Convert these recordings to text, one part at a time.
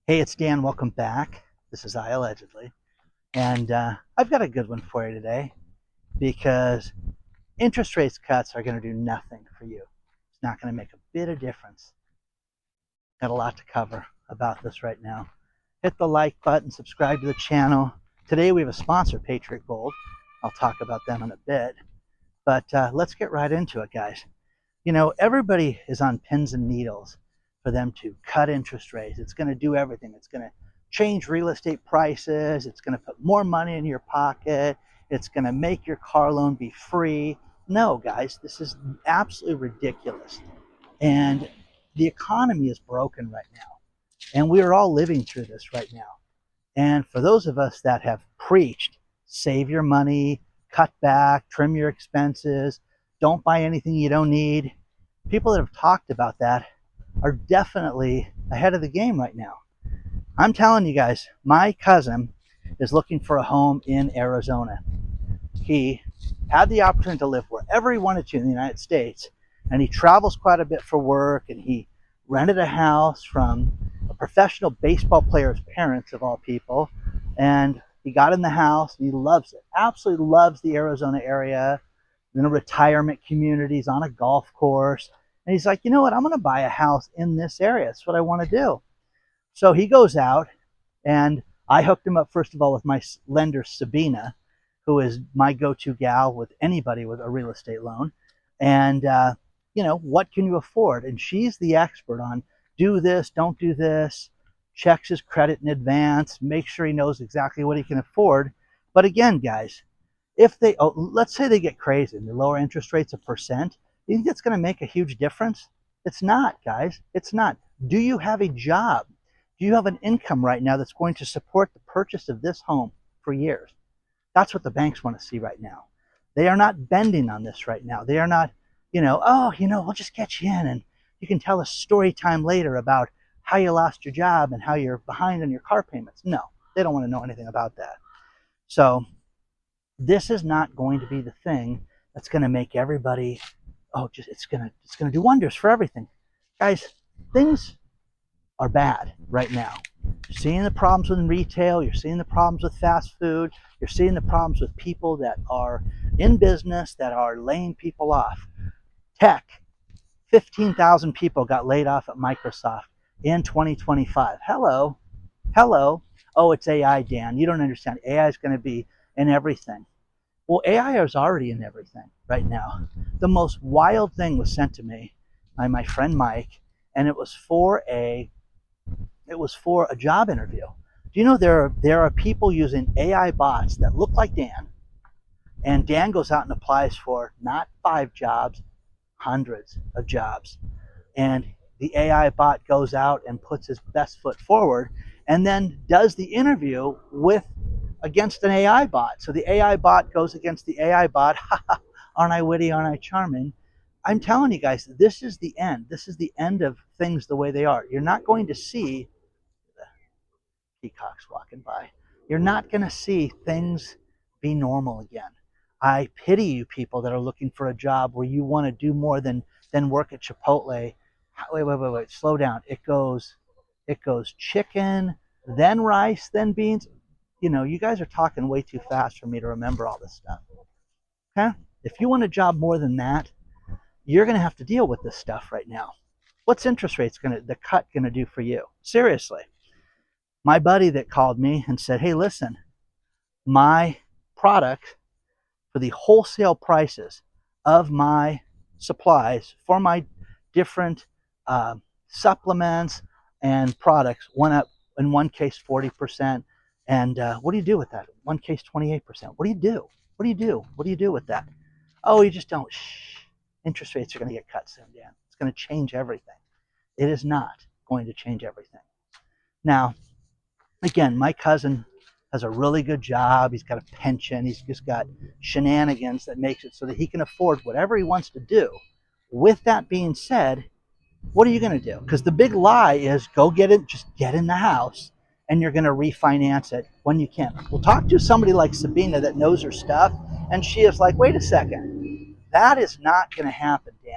Hey, it's Dan. Welcome back. This is iAllegedly. And I've got a good one for you today because interest rates cuts are going to do nothing for you. It's not going to make a bit of difference. Got a lot to cover about this right now. Hit the like button, subscribe to the channel. Today we have a sponsor, Patriot Gold. I'll talk about them in a bit. But let's get right into it, guys. You know, everybody is on pins and needles for them to cut interest rates. It's going to do everything. It's going to change real estate prices. It's going to put more money in your pocket. It's going to make your car loan be free. No, guys, this is absolutely ridiculous. And the economy is broken right now. And we are all living through this right now. And for those of us that have preached, save your money, cut back, trim your expenses, don't buy anything you don't need, people that have talked about that are definitely ahead of the game right now. I'm telling you guys, my cousin is looking for a home in Arizona. He had the opportunity to live wherever he wanted to in the United States, and he travels quite a bit for work, and he rented a house from a professional baseball player's parents, of all people, and he got in the house, and he loves it, absolutely loves the Arizona area, in a retirement communities, on a golf course. And he's like, you know what, I'm going to buy a house in this area. That's what I want to do. So he goes out, and I hooked him up, first of all, with my lender, Sabina, who is my go-to gal with anybody with a real estate loan. And, you know, what can you afford? And she's the expert on do this, don't do this, checks his credit in advance, make sure he knows exactly what he can afford. But again, guys, if they, let's say they get crazy and they lower interest rates 1%, you think it's going to make a huge difference? It's not, guys. It's not. Do you have a job? Do you have an income right now that's going to support the purchase of this home for years? That's what the banks want to see right now. They are not bending on this right now. They are not, we'll just get you in and you can tell a story time later about how you lost your job and how you're behind on your car payments. No, they don't want to know anything about that. So this is not going to be the thing that's going to make everybody, it's going to do wonders for everything. Guys, things are bad right now. You're seeing the problems with retail, you're seeing the problems with fast food, you're seeing the problems with people that are in business that are laying people off. Tech, 15,000 people got laid off at Microsoft in 2025. Hello. Oh, it's AI, Dan. You don't understand. AI is going to be in everything. Well, AI is already in everything right now. The most wild thing was sent to me by my friend Mike, and it was for a job interview. Do you know there are people using AI bots that look like Dan, and Dan goes out and applies for not 5 jobs, hundreds of jobs, and the AI bot goes out and puts his best foot forward, and then does the interview against an AI bot. So the AI bot goes against the AI bot. Aren't I witty? Aren't I charming? I'm telling you guys, this is the end. This is the end of things the way they are. You're not going to see the peacocks walking by. You're not going to see things be normal again. I pity you people that are looking for a job where you want to do more than work at Chipotle. Wait. Slow down. It goes chicken, then rice, then beans. You know, you guys are talking way too fast for me to remember all this stuff. Okay? If you want a job more than that, you're going to have to deal with this stuff right now. What's interest rates the cut going to do for you? Seriously. My buddy that called me and said, hey, listen, my product for the wholesale prices of my supplies for my different supplements and products went up, in one case 40%. And what do you do with that? One case 28%. What do you do? What do you do with that? Oh, you just don't. Shh. Interest rates are going to get cut soon, Dan. It's going to change everything. It is not going to change everything. Now, again, my cousin has a really good job. He's got a pension. He's just got shenanigans that makes it so that he can afford whatever he wants to do. With that being said, what are you going to do? Because the big lie is go get it, just get in the house, and you're going to refinance it when you can. We'll talk to somebody like Sabina that knows her stuff, and she is like, wait a second, that is not going to happen, Dan.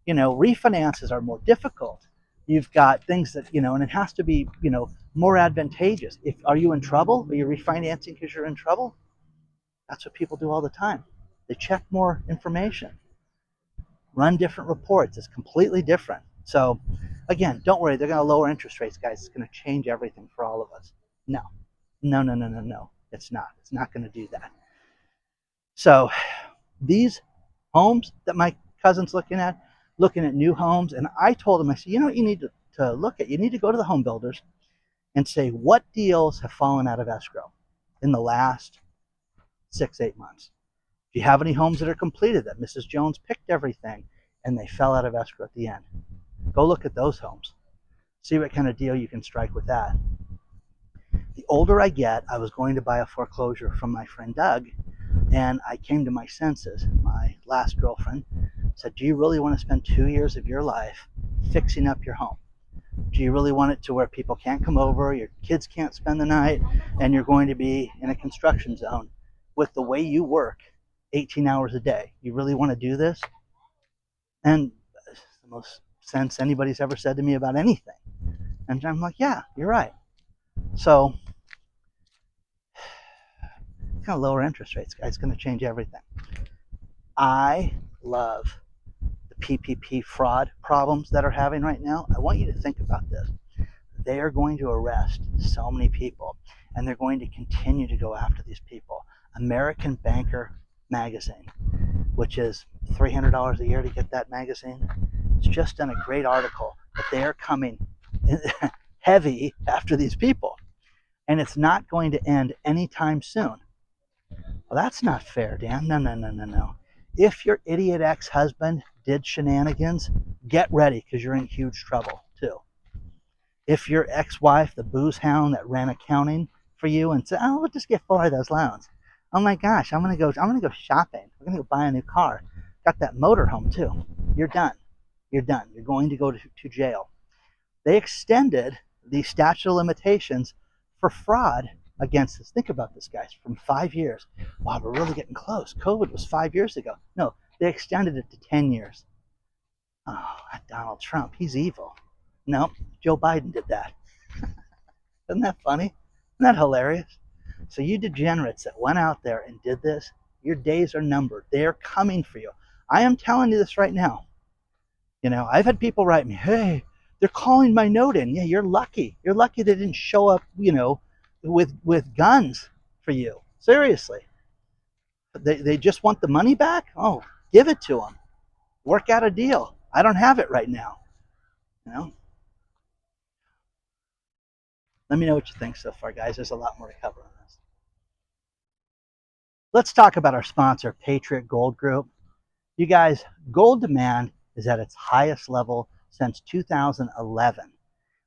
You know, refinances are more difficult. You've got things that, and it has to be, more advantageous. Are you in trouble? Are you refinancing because you're in trouble? That's what people do all the time. They check more information, run different reports. It's completely different. So again, don't worry, they're going to lower interest rates, guys. It's going to change everything for all of us. No, no, no, no, no, no. It's not. It's not going to do that. So these homes that my cousin's looking at new homes, and I told him, I said, you know what you need to look at? You need to go to the home builders and say, what deals have fallen out of escrow in the last 6-8 months? Do you have any homes that are completed that Mrs. Jones picked everything and they fell out of escrow at the end? Go look at those homes. See what kind of deal you can strike with that. The older I get, I was going to buy a foreclosure from my friend Doug, and I came to my senses. My last girlfriend said, do you really want to spend 2 years of your life fixing up your home? Do you really want it to where people can't come over, your kids can't spend the night, and you're going to be in a construction zone with the way you work 18 hours a day? You really want to do this? And it's the most sense anybody's ever said to me about anything. And I'm like, yeah, you're right. So it's going to lower interest rates, guys. It's going to change everything. I love the PPP fraud problems that are having right now. I want you to think about this. They are going to arrest so many people, and they're going to continue to go after these people. American Banker magazine, which is $300 a year to get that magazine, it's just done a great article that they are coming heavy after these people, and it's not going to end anytime soon. Well, that's not fair, Dan. No, no, no, no, no. If your idiot ex-husband did shenanigans, get ready, because you're in huge trouble too. If your ex-wife, the booze hound that ran accounting for you and said, "Oh, we'll just get 4 of those loans," oh my gosh, I'm gonna go shopping. We're gonna go buy a new car. Got that motorhome too. You're done. You're done. You're going to go to jail. They extended the statute of limitations for fraud against us. Think about this, guys, from 5 years. Wow, we're really getting close. COVID was 5 years ago. No, they extended it to 10 years. Oh, Donald Trump, he's evil. No, Joe Biden did that. Isn't that funny? Isn't that hilarious? So you degenerates that went out there and did this, your days are numbered. They're coming for you. I am telling you this right now. I've had people write me, hey, they're calling my note in. Yeah, you're lucky. You're lucky they didn't show up, with guns for you. Seriously. They just want the money back? Oh, give it to them. Work out a deal. I don't have it right now. Let me know what you think so far, guys. There's a lot more to cover on this. Let's talk about our sponsor, Patriot Gold Group. You guys, gold demand is at its highest level since 2011.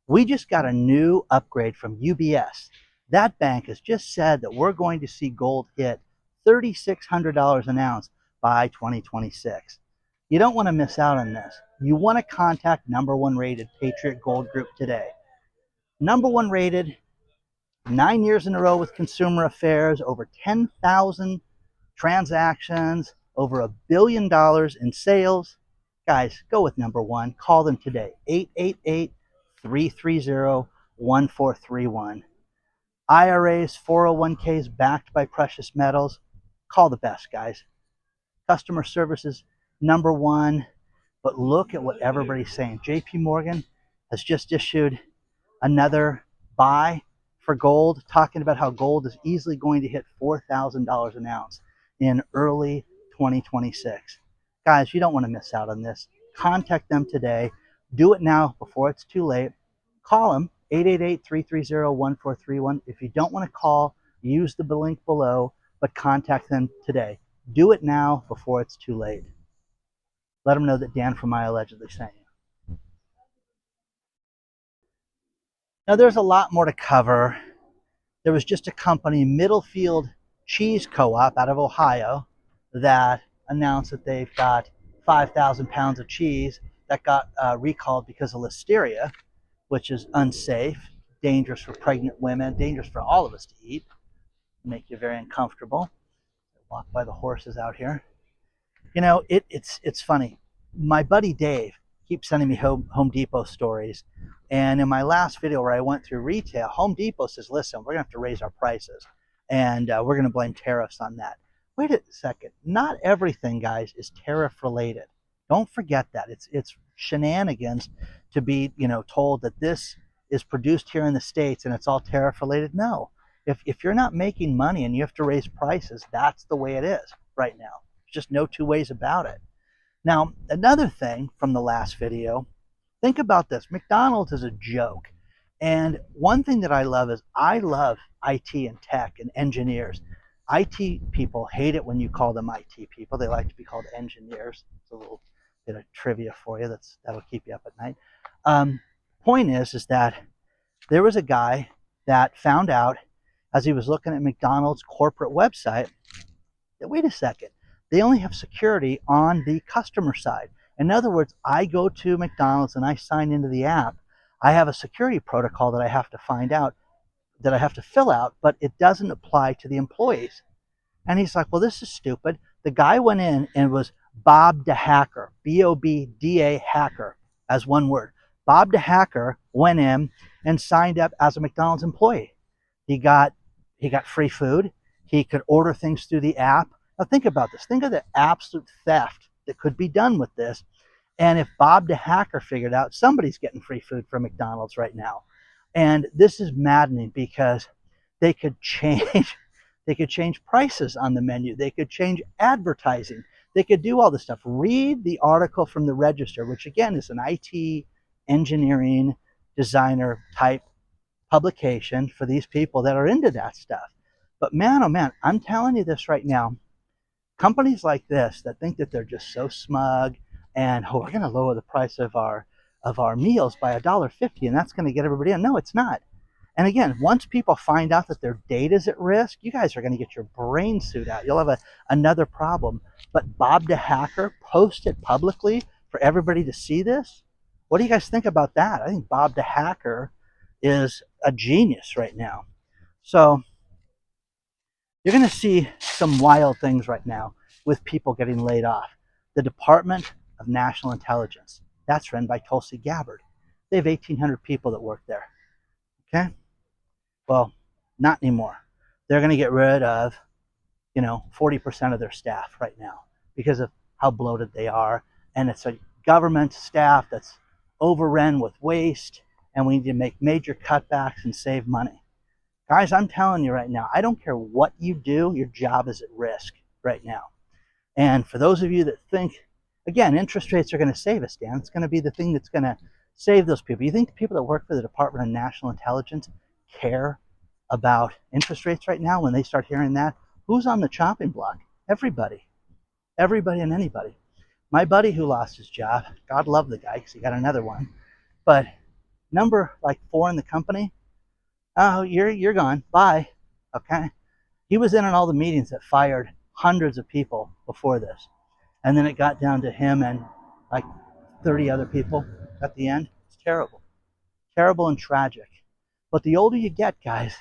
We just got a new upgrade from UBS. That bank has just said that we're going to see gold hit $3,600 an ounce by 2026. You don't want to miss out on this. You want to contact #1 rated Patriot Gold Group today. #1 rated, 9 years in a row with Consumer Affairs, over 10,000 transactions, over $1 billion in sales. Guys, go with #1. Call them today, 888-330-1431. IRAs, 401ks backed by precious metals. Call the best, guys. Customer service is #1. But look at what everybody's saying. JP Morgan has just issued another buy for gold, talking about how gold is easily going to hit $4,000 an ounce in early 2026. Guys, you don't want to miss out on this. Contact them today. Do it now before it's too late. Call them, 888-330-1431. If you don't want to call, use the link below, but contact them today. Do it now before it's too late. Let them know that Dan from iAllegedly sent you. Now, there's a lot more to cover. There was just a company, Middlefield Cheese Co-op out of Ohio, that announced that they've got 5,000 pounds of cheese that got recalled because of listeria, which is unsafe, dangerous for pregnant women, dangerous for all of us to eat, make you very uncomfortable. Walk by the horses out here. It's funny. My buddy Dave, keep sending me Home Depot stories. And in my last video where I went through retail, Home Depot says, listen, we're going to have to raise our prices. And we're going to blame tariffs on that. Wait a second. Not everything, guys, is tariff related. Don't forget that. It's shenanigans to be, told that this is produced here in the States and it's all tariff related. No. If you're not making money and you have to raise prices, that's the way it is right now. There's just no two ways about it. Now, another thing from the last video, think about this. McDonald's is a joke. And one thing that I love is I love IT and tech and engineers. IT people hate it when you call them IT people. They like to be called engineers. It's a little bit of trivia for you. That'll keep you up at night. Point is that there was a guy that found out as he was looking at McDonald's corporate website that, wait a second, they only have security on the customer side. In other words, I go to McDonald's and I sign into the app. I have a security protocol that I have to fill out, but it doesn't apply to the employees. And he's like, well, this is stupid. The guy went in and was Bob the Hacker, B-O-B-D-A hacker, as one word. Bob the Hacker went in and signed up as a McDonald's employee. He got free food. He could order things through the app. Now think about this. Think of the absolute theft that could be done with this. And if Bob the Hacker figured out, somebody's getting free food from McDonald's right now. And this is maddening because they could change prices on the menu. They could change advertising. They could do all this stuff. Read the article from the Register, which again is an IT engineering designer type publication for these people that are into that stuff. But man, oh man, I'm telling you this right now. Companies like this that think that they're just so smug and, oh, we're going to lower the price of our meals by $1.50 and that's going to get everybody in. No, it's not. And again, once people find out that their data is at risk, you guys are going to get your brain suit out. You'll have another problem. But Bob the Hacker posted publicly for everybody to see this. What do you guys think about that? I think Bob the Hacker is a genius right now. So you're going to see some wild things right now with people getting laid off. The Department of National Intelligence, that's run by Tulsi Gabbard. They have 1,800 people that work there. Okay? Well, not anymore. They're going to get rid of, 40% of their staff right now because of how bloated they are. And it's a government staff that's overrun with waste, and we need to make major cutbacks and save money. Guys, I'm telling you right now, I don't care what you do, your job is at risk right now. And for those of you that think, again, interest rates are going to save us, Dan, it's going to be the thing that's going to save those people. You think the people that work for the Department of National Intelligence care about interest rates right now when they start hearing that? Who's on the chopping block? Everybody. Everybody and anybody. My buddy who lost his job, God love the guy because he got another one, but number 4 in the company, oh, you're gone, bye, okay? He was in on all the meetings that fired hundreds of people before this. And then it got down to him and 30 other people at the end. It's terrible. Terrible and tragic. But the older you get, guys,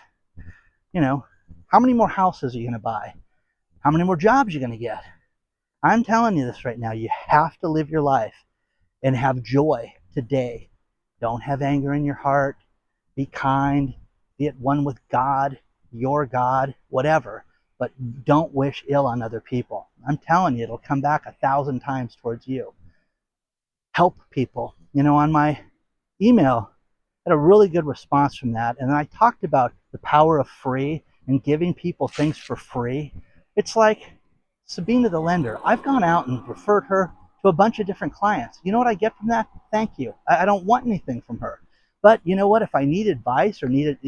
how many more houses are you going to buy? How many more jobs are you going to get? I'm telling you this right now. You have to live your life and have joy today. Don't have anger in your heart. Be kind. Be at one with God, your God, whatever. But don't wish ill on other people. I'm telling you, it'll come back 1,000 times towards you. Help people. On my email, I had a really good response from that. And I talked about the power of free and giving people things for free. It's like Sabina the lender. I've gone out and referred her to a bunch of different clients. You know what I get from that? Thank you. I don't want anything from her. But you know what? If I need advice or needed,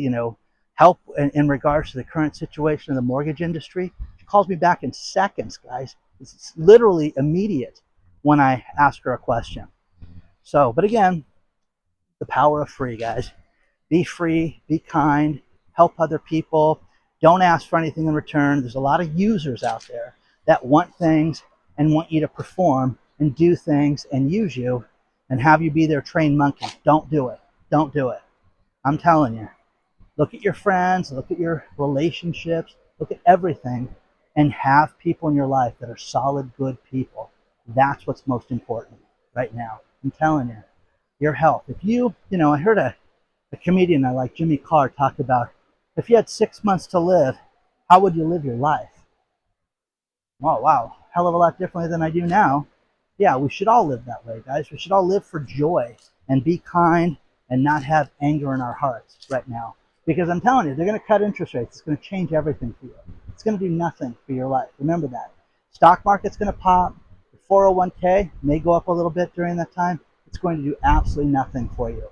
help in regards to the current situation in the mortgage industry, she calls me back in seconds, guys. It's literally immediate when I ask her a question. So, but again, the power of free, guys. Be free, be kind, help other people. Don't ask for anything in return. There's a lot of users out there that want things and want you to perform and do things and use you and have you be their trained monkey. Don't do it. Don't do it. I'm telling you. Look at your friends, look at your relationships, look at everything, and have people in your life that are solid, good people. That's what's most important right now. I'm telling you, your health. If I heard a comedian I like, Jimmy Carr, talk about if you had 6 months to live, how would you live your life? Oh, wow, hell of a lot differently than I do now. Yeah, we should all live that way, guys. We should all live for joy and be kind and not have anger in our hearts right now. Because I'm telling you, they're going to cut interest rates. It's going to change everything for you. It's going to do nothing for your life. Remember that. Stock market's going to pop. The 401k may go up a little bit during that time. It's going to do absolutely nothing for you.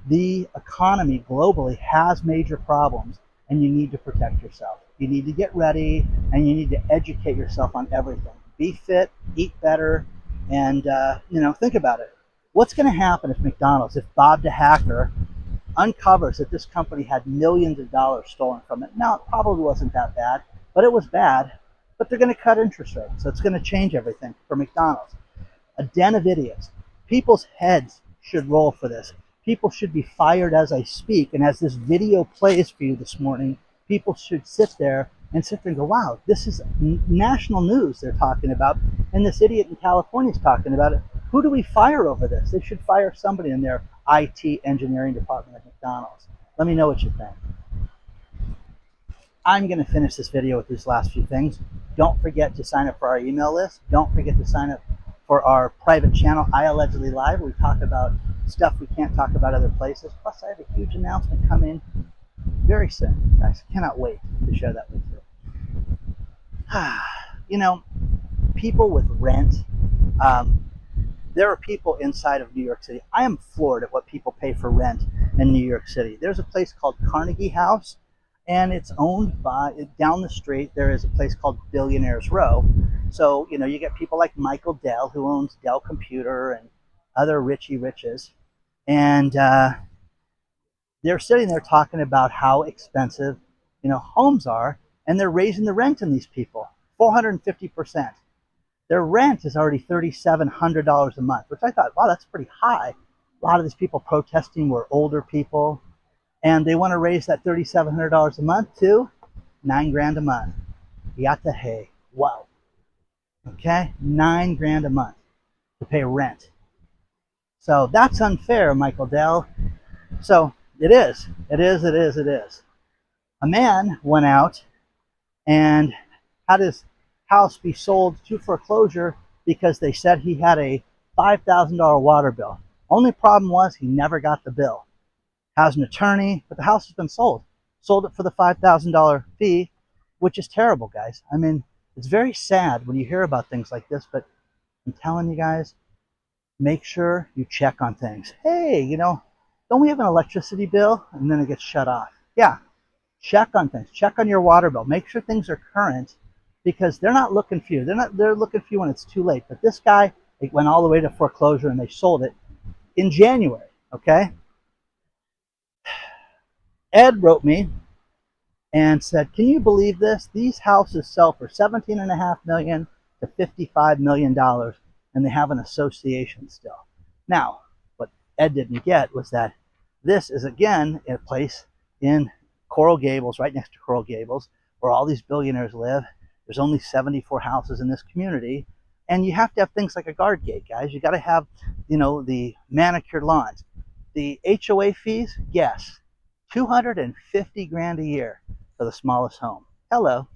The economy globally has major problems, and you need to protect yourself. You need to get ready, and you need to educate yourself on everything. Be fit, eat better, and think about it. What's going to happen if McDonald's, if Bob the hacker uncovers that this company had millions of dollars stolen from it? Now, it probably wasn't that bad, but it was bad. But they're going to cut interest rates, so it's going to change everything for McDonald's. A den of idiots. People's heads should roll for this. People should be fired as I speak, and as this video plays for you this morning, people should sit there and go, wow, this is national news they're talking about, and this idiot in California is talking about it. Who do we fire over this? They should fire somebody in their IT engineering department at McDonald's. Let me know what you think. I'm going to finish this video with these last few things. Don't forget to sign up for our email list. Don't forget to sign up for our private channel, iAllegedly Live, where we talk about stuff we can't talk about other places. Plus, I have a huge announcement coming very soon, guys. Cannot wait to share that with you. People with rent, there are people inside of New York City. I am floored at what people pay for rent in New York City. There's a place called Carnegie House, and it's owned by, down the street, there is a place called Billionaires Row. So, you get people like Michael Dell, who owns Dell Computer and other richie riches. And they're sitting there talking about how expensive, homes are, and they're raising the rent on these people, 450%. Their rent is already $3,700 a month, which I thought, wow, that's pretty high. A lot of these people protesting were older people, and they want to raise that $3,700 a month to $9,000 a month. Yatta hey, wow. Okay, $9,000 a month to pay rent. So that's unfair, Michael Dell. So it is. A man went out and had his house be sold to foreclosure because they said he had a $5,000 water bill. Only problem was he never got the bill. Has an attorney, but the house has been sold. Sold it for the $5,000 fee, which is terrible, guys. I mean, it's very sad when you hear about things like this, but I'm telling you guys, make sure you check on things. Hey, don't we have an electricity bill? And then it gets shut off. Yeah, check on things. Check on your water bill. Make sure things are current, because they're not looking for you. They're looking for you when it's too late. But this guy, it went all the way to foreclosure, and they sold it in January, okay? Ed wrote me and said, can you believe this? These houses sell for $17.5 million to $55 million, and they have an association still. Now, what Ed didn't get was that this is, again, a place in Coral Gables, right next to Coral Gables, where all these billionaires live. There's only 74 houses in this community, and you have to have things like a guard gate, guys. You got to have, the manicured lawns. The HOA fees, yes, $250,000 a year for the smallest home. Hello.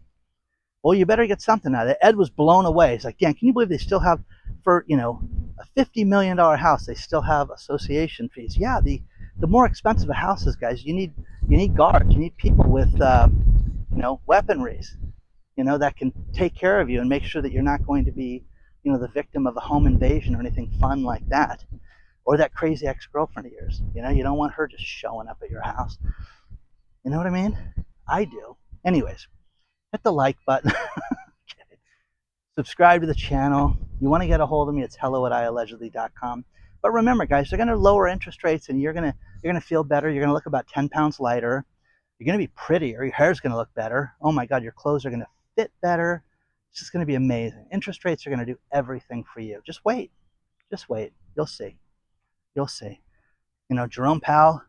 Well, you better get something out of it. Ed was blown away. He's like, Dan, can you believe they still have, for, a $50 million house, they still have association fees? Yeah, the more expensive a house is, guys, you need guards. You need people with, weaponries, that can take care of you and make sure that you're not going to be, the victim of a home invasion or anything fun like that. Or that crazy ex-girlfriend of yours. You don't want her just showing up at your house. You know what I mean? I do. Anyways, hit the like button. Subscribe to the channel. You want to get a hold of me, it's hello@iallegedly.com. But remember, guys, they're going to lower interest rates, and you're going to feel better. You're going to look about 10 pounds lighter. You're going to be prettier. Your hair's going to look better. Oh my God, your clothes are going to fit better. It's just going to be amazing. Interest rates are going to do everything for you. Just wait. Just wait. You'll see. You'll see. Jerome Powell,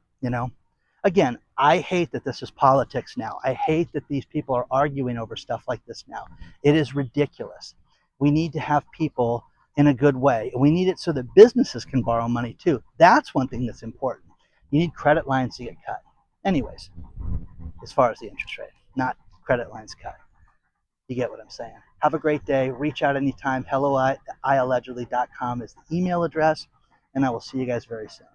again, I hate that this is politics now. I hate that these people are arguing over stuff like this now. It is ridiculous. We need to have people in a good way. And we need it so that businesses can borrow money too. That's one thing that's important. You need credit lines to get cut. Anyways, as far as the interest rate, not credit lines cut. You get what I'm saying. Have a great day. Reach out anytime. Hello at iAllegedly.com is the email address, and I will see you guys very soon.